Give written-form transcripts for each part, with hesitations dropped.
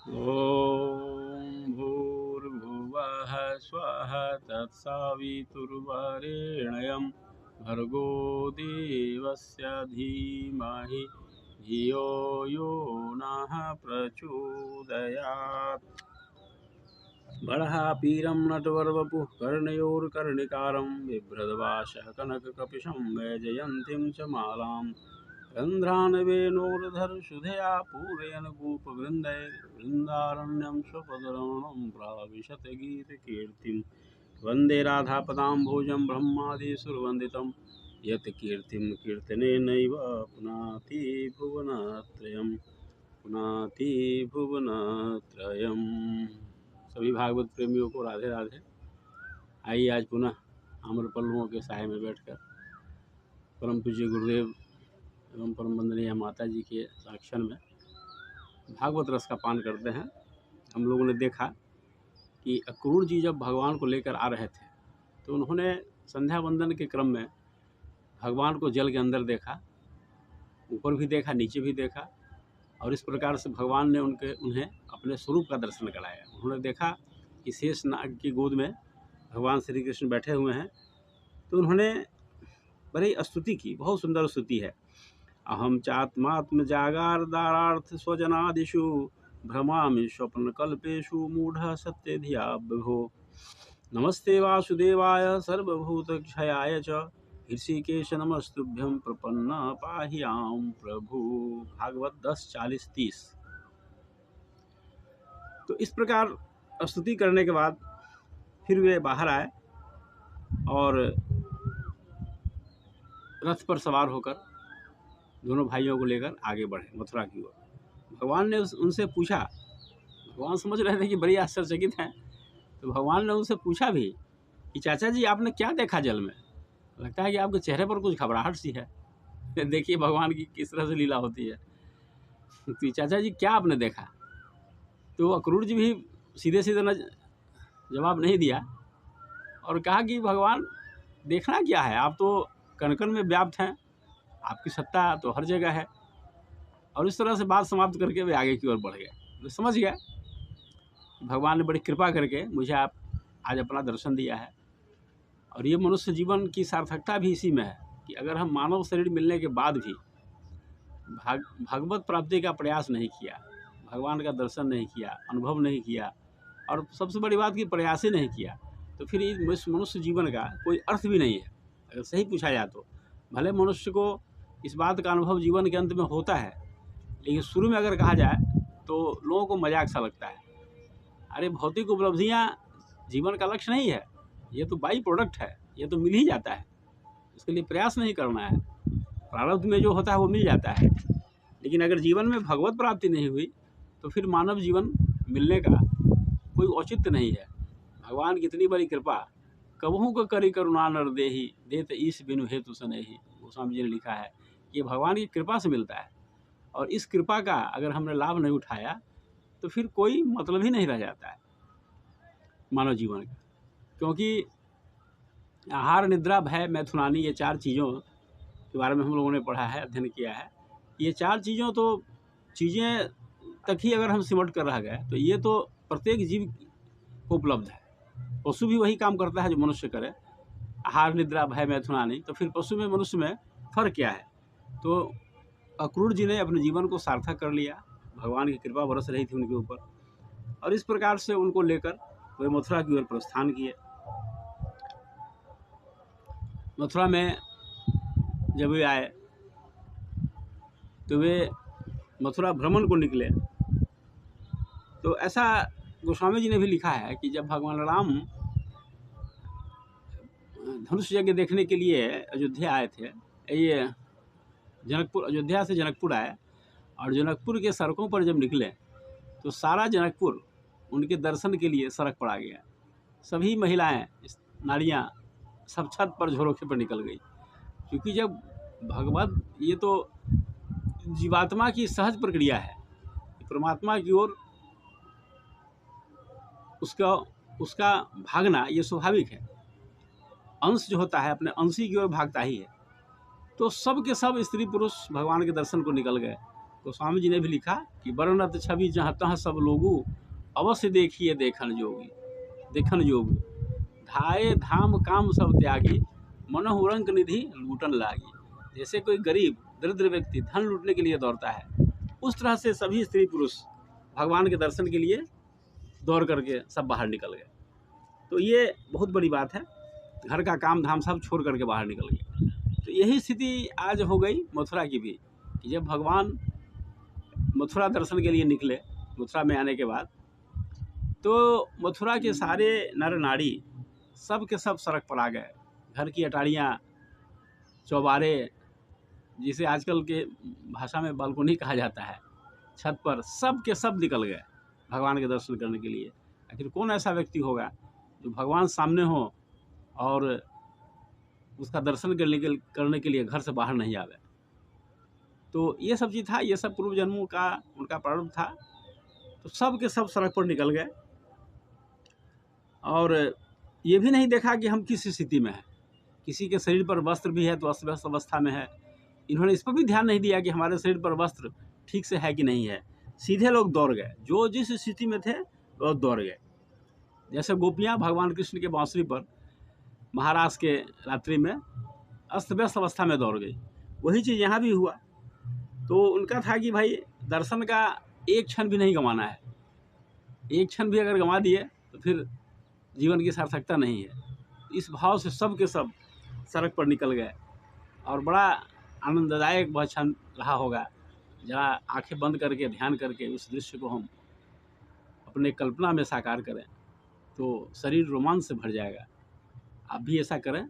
ॐ भूर्भुवः स्वः तत्सवितुर्वरेण्यं भर्गो देवस्य धीमहि धियो यो नः प्रचोदयात्। बर्हापीरं नटवरवपुः कर्णयोर्कर्णिकारं बिभ्रद्वासः कनककपिशं वैजयन्तीं च मालां रन्ध्रानवेनोर्धरसुधया पूरयन् गोपवृन्दैर्वृन्दारण्यं स्वपदरमणं प्राविशत गीतकीर्तिं वन्दे राधापदाम्भोजं ब्रह्मादिसुरवन्दितं यत् कीर्तिं कीर्तनेनैव पुनाति भुवनत्रयम्। सभी भागवत प्रेमियों को राधे राधे। आइए आज पुनः अमर पल्लवों के साय में बैठकर परम पूज्य गुरुदेव एवं परम वंदनीय माता जी के संरक्षण में भागवत रस का पान करते हैं। हम लोगों ने देखा कि अक्रूर जी जब भगवान को लेकर आ रहे थे तो उन्होंने संध्या वंदन के क्रम में भगवान को जल के अंदर देखा, ऊपर भी देखा, नीचे भी देखा, और इस प्रकार से भगवान ने उन्हें अपने स्वरूप का दर्शन कराया। उन्होंने देखा कि शेष नाग की गोद में भगवान श्री कृष्ण बैठे हुए हैं, तो उन्होंने बड़ी स्तुति की, बहुत सुंदर स्तुति है। अहम चात्मात्म जागारदारार्थ स्वजनादिषु भ्रमामि स्वप्न कल्पेषु मूढ़ सत्य धिया विभो नमस्ते वासुदेवाय सर्वभूतक्षयाय च ऋषिकेश नमस्तुभ्यं प्रपन्न पाहियाम प्रभु। भागवत 10:40-30। तो इस प्रकार स्तुति करने के बाद फिर वे बाहर आए और रथ पर सवार होकर दोनों भाइयों को लेकर आगे बढ़े मथुरा की ओर। भगवान ने उनसे पूछा, भगवान समझ रहे थे कि बड़ी आश्चर्यचकित हैं, तो भगवान ने उनसे पूछा भी कि चाचा जी आपने क्या देखा जल में? लगता है कि आपके चेहरे पर कुछ घबराहट सी है। देखिए भगवान की किस तरह से लीला होती है। तो चाचा जी क्या आपने देखा? तो अक्रूर जी भी सीधे सीधे जवाब नहीं दिया और कहा कि भगवान देखना क्या है, आप तो कण कण में व्याप्त हैं, आपकी सत्ता तो हर जगह है। और इस तरह से बात समाप्त करके वे आगे की ओर बढ़ गए। तो समझ गया भगवान ने बड़ी कृपा करके मुझे आप आज अपना दर्शन दिया है। और ये मनुष्य जीवन की सार्थकता भी इसी में है कि अगर हम मानव शरीर मिलने के बाद भी भगवत प्राप्ति का प्रयास नहीं किया, भगवान का दर्शन नहीं किया, अनुभव नहीं किया, और सबसे बड़ी बात कि प्रयास ही नहीं किया, तो फिर इस मनुष्य जीवन का कोई अर्थ भी नहीं है। अगर सही पूछा जाए तो भले मनुष्य को इस बात का अनुभव जीवन के अंत में होता है, लेकिन शुरू में अगर कहा जाए तो लोगों को मजाक सा लगता है। अरे भौतिक उपलब्धियाँ जीवन का लक्ष्य नहीं है, ये तो बाई प्रोडक्ट है, ये तो मिल ही जाता है, इसके लिए प्रयास नहीं करना है। प्रारब्ध में जो होता है वो मिल जाता है। लेकिन अगर जीवन में भगवत प्राप्ति नहीं हुई तो फिर मानव जीवन मिलने का कोई औचित्य नहीं है। भगवान की इतनी बड़ी कृपा, कबहू को करी करुणा नर देही देत ईश बिनु हेतु सनेही, गोस्वामी जी ने लिखा है। ये भगवान की कृपा से मिलता है, और इस कृपा का अगर हमने लाभ नहीं उठाया तो फिर कोई मतलब ही नहीं रह जाता है मानव जीवन का। क्योंकि आहार, निद्रा, भय, मैथुनानी, ये 4 चीज़ों के बारे में हम लोगों ने पढ़ा है, अध्ययन किया है। ये 4 चीज़ें तक ही अगर हम सिमट कर रह गए तो ये तो प्रत्येक जीव को उपलब्ध है। पशु भी वही काम करता है जो मनुष्य करे, आहार, निद्रा, भय, मैथुनानी। तो फिर पशु में मनुष्य में फर्क क्या है? तो अक्रूर जी ने अपने जीवन को सार्थक कर लिया, भगवान की कृपा बरस रही थी उनके ऊपर, और इस प्रकार से उनको लेकर वे मथुरा की ओर प्रस्थान किए। मथुरा में जब वे आए तो वे मथुरा भ्रमण को निकले। तो ऐसा गोस्वामी जी ने भी लिखा है कि जब भगवान राम धनुष यज्ञ देखने के लिए अयोध्या आए थे, ये जनकपुर, अयोध्या से जनकपुर आए, और जनकपुर के सड़कों पर जब निकले तो सारा जनकपुर उनके दर्शन के लिए सड़क पर आ गया। सभी महिलाएं, नारियां सब छत पर झरोखे पर निकल गई। क्योंकि जब भगवत, ये तो जीवात्मा की सहज प्रक्रिया है, परमात्मा की ओर उसका भागना ये स्वाभाविक है। अंश जो होता है अपने अंशी की ओर भागता ही है। तो सब के सब स्त्री पुरुष भगवान के दर्शन को निकल गए। गोस्वामी जी ने भी लिखा कि वर्णत छवि जहाँ तहाँ सब लोगू, अवश्य देखिए देखन जोगी, देखन जोगी। धाये धाम काम सब त्यागी, मनोहु रंक निधि लूटन लागी। जैसे कोई गरीब दरिद्र व्यक्ति धन लूटने के लिए दौड़ता है, उस तरह से सभी स्त्री पुरुष भगवान के दर्शन के लिए दौड़ करके सब बाहर निकल गए। तो ये बहुत बड़ी बात है, घर का काम धाम सब छोड़ करके बाहर निकल गए। तो यही स्थिति आज हो गई मथुरा की भी, कि जब भगवान मथुरा दर्शन के लिए निकले, मथुरा में आने के बाद तो मथुरा के सारे नर नारी सब के सब सड़क पर आ गए। घर की अटारियाँ, चौबारे, जिसे आजकल के भाषा में बालकोनी कहा जाता है, छत पर सब के सब निकल गए भगवान के दर्शन करने के लिए। आखिर कौन ऐसा व्यक्ति होगा जो भगवान सामने हो और उसका दर्शन करने के लिए घर से बाहर नहीं आवे। तो ये सब चीज़ था, ये सब पूर्व जन्मों का उनका प्रारंभ था। तो सब के सब सड़क पर निकल गए और ये भी नहीं देखा कि हम किस स्थिति में हैं। किसी के शरीर पर वस्त्र भी है तो अस्त व्यस्त अवस्था में है, इन्होंने इस पर भी ध्यान नहीं दिया कि हमारे शरीर पर वस्त्र ठीक से है कि नहीं है। सीधे लोग दौड़ गए, जो जिस स्थिति में थे वो दौड़ गए। जैसे गोपियाँ भगवान कृष्ण के बांसुरी पर महाराज के रात्रि में अस्त व्यस्त अवस्था में दौड़ गई, वही चीज़ यहाँ भी हुआ। तो उनका था कि भाई दर्शन का एक क्षण भी नहीं गंवाना है, एक क्षण भी अगर गंवा दिए तो फिर जीवन की सार्थकता नहीं है। इस भाव से सब के सब सड़क पर निकल गए और बड़ा आनंददायक वह क्षण रहा होगा। जरा आंखें बंद करके ध्यान करके उस दृश्य को हम अपने कल्पना में साकार करें तो शरीर रोमांच से भर जाएगा। आप भी ऐसा करें,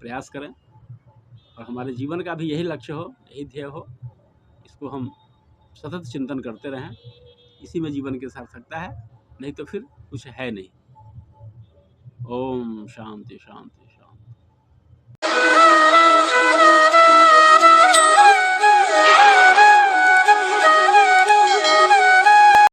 प्रयास करें, और हमारे जीवन का भी यही लक्ष्य हो, यही ध्येय हो। इसको हम सतत चिंतन करते रहें, इसी में जीवन की सार्थकता है, नहीं तो फिर कुछ है नहीं। ओम शांति शांति।